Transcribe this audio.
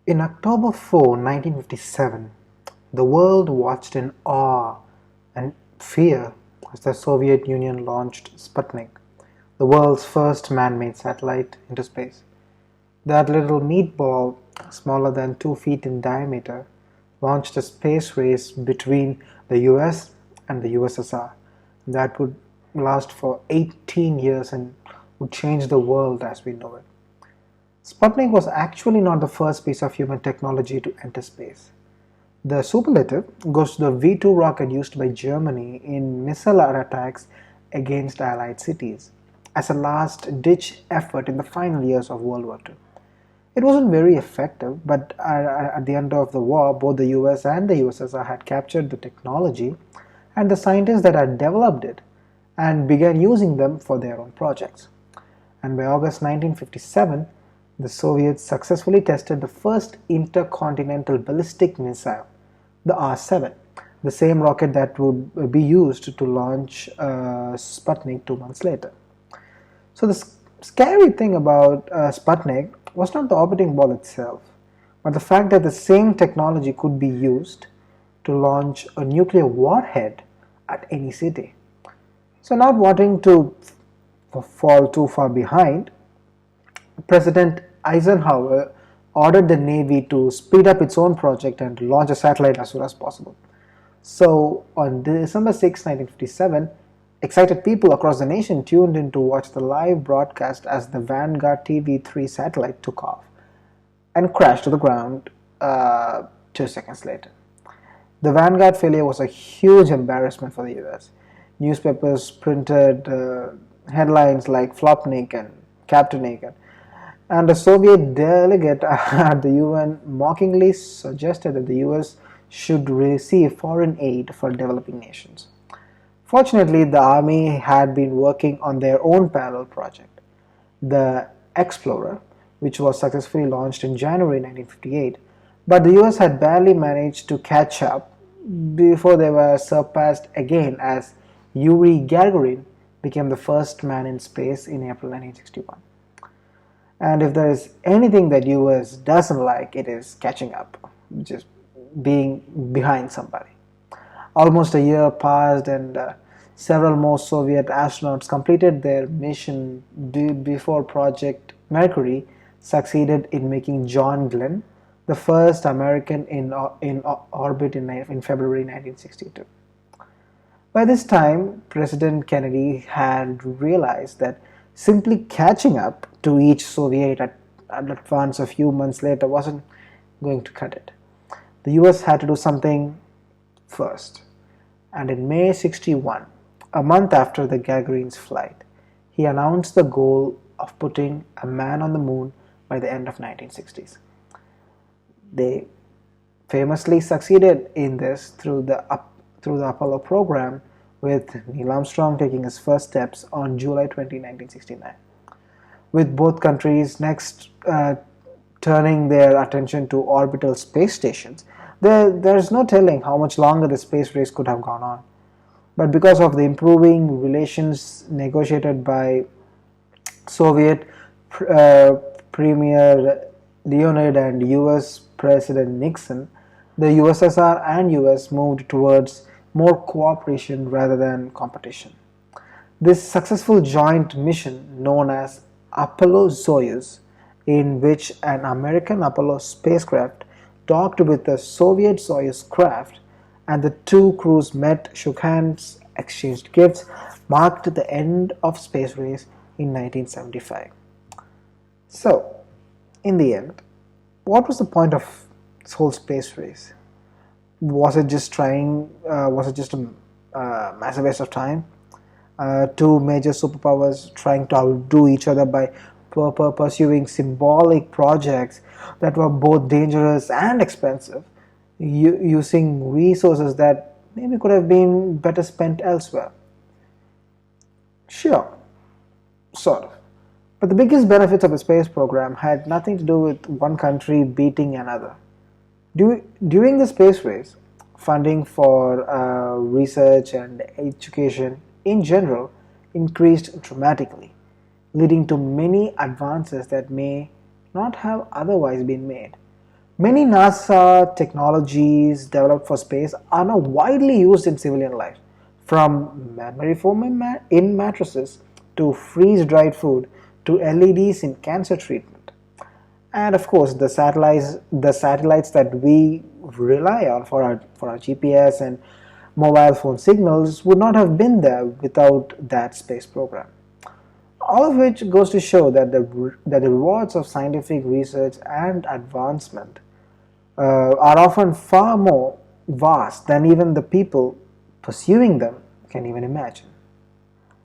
In October 4, 1957, the world watched in awe and fear as the Soviet Union launched Sputnik, the world's first man-made satellite, into space. That little meatball, smaller than 2 feet in diameter, launched a space race between the US and the USSR that would last for 18 years and would change the world as we know it. Sputnik was actually not the first piece of human technology to enter space. The superlative goes to the V-2 rocket used by Germany in missile attacks against Allied cities as a last-ditch effort in the final years of World War II. It wasn't very effective, but at the end of the war, both the US and the USSR had captured the technology and the scientists that had developed it and began using them for their own projects. And by August 1957, the Soviets successfully tested the first intercontinental ballistic missile, the R-7, the same rocket that would be used to launch Sputnik 2 months later. So the scary thing about Sputnik was not the orbiting ball itself, but the fact that the same technology could be used to launch a nuclear warhead at any city. So not wanting to fall too far behind, President Eisenhower ordered the Navy to speed up its own project and launch a satellite as soon as possible. So on December 6, 1957, excited people across the nation tuned in to watch the live broadcast as the Vanguard TV3 satellite took off and crashed to the ground 2 seconds later. The Vanguard failure was a huge embarrassment for the US. Newspapers printed headlines like Flopnik and Captainik, and a Soviet delegate at the UN mockingly suggested that the US should receive foreign aid for developing nations. Fortunately, the Army had been working on their own parallel project, the Explorer, which was successfully launched in January 1958, but the US had barely managed to catch up before they were surpassed again as Yuri Gagarin became the first man in space in April 1961. And if there is anything that US doesn't like, it is catching up, which is being behind somebody. Almost a year passed and several more Soviet astronauts completed their mission before Project Mercury succeeded in making John Glenn the first American in orbit in February 1962. By this time, President Kennedy had realized that simply catching up to each Soviet advance a few months later wasn't going to cut it. The US had to do something first. And in May 61, a month after the Gagarin's flight, he announced the goal of putting a man on the moon by the end of 1960s. They famously succeeded in this through the Apollo program, with Neil Armstrong taking his first steps on July 20, 1969. With both countries next turning their attention to orbital space stations, there is no telling how much longer the space race could have gone on. But because of the improving relations negotiated by Soviet Premier Leonid and US President Nixon, the USSR and US moved towards more cooperation rather than competition. This successful joint mission, known as Apollo-Soyuz, in which an American Apollo spacecraft docked with a Soviet Soyuz craft, and the two crews met, shook hands, exchanged gifts, marked the end of space race in 1975. So, in the end, what was the point of this whole space race? Was it just a massive waste of time? Two major superpowers trying to outdo each other by pursuing symbolic projects that were both dangerous and expensive, using resources that maybe could have been better spent elsewhere. Sure, sort of. But the biggest benefits of the space program had nothing to do with one country beating another. During the space race, funding for research and education in general increased dramatically, leading to many advances that may not have otherwise been made. Many NASA technologies developed for space are now widely used in civilian life, from memory foam in mattresses to freeze-dried food to LEDs in cancer treatment. And of course, the satellites that we rely on for our GPS and mobile phone signals would not have been there without that space program. All of which goes to show that the rewards of scientific research and advancement are often far more vast than even the people pursuing them can even imagine.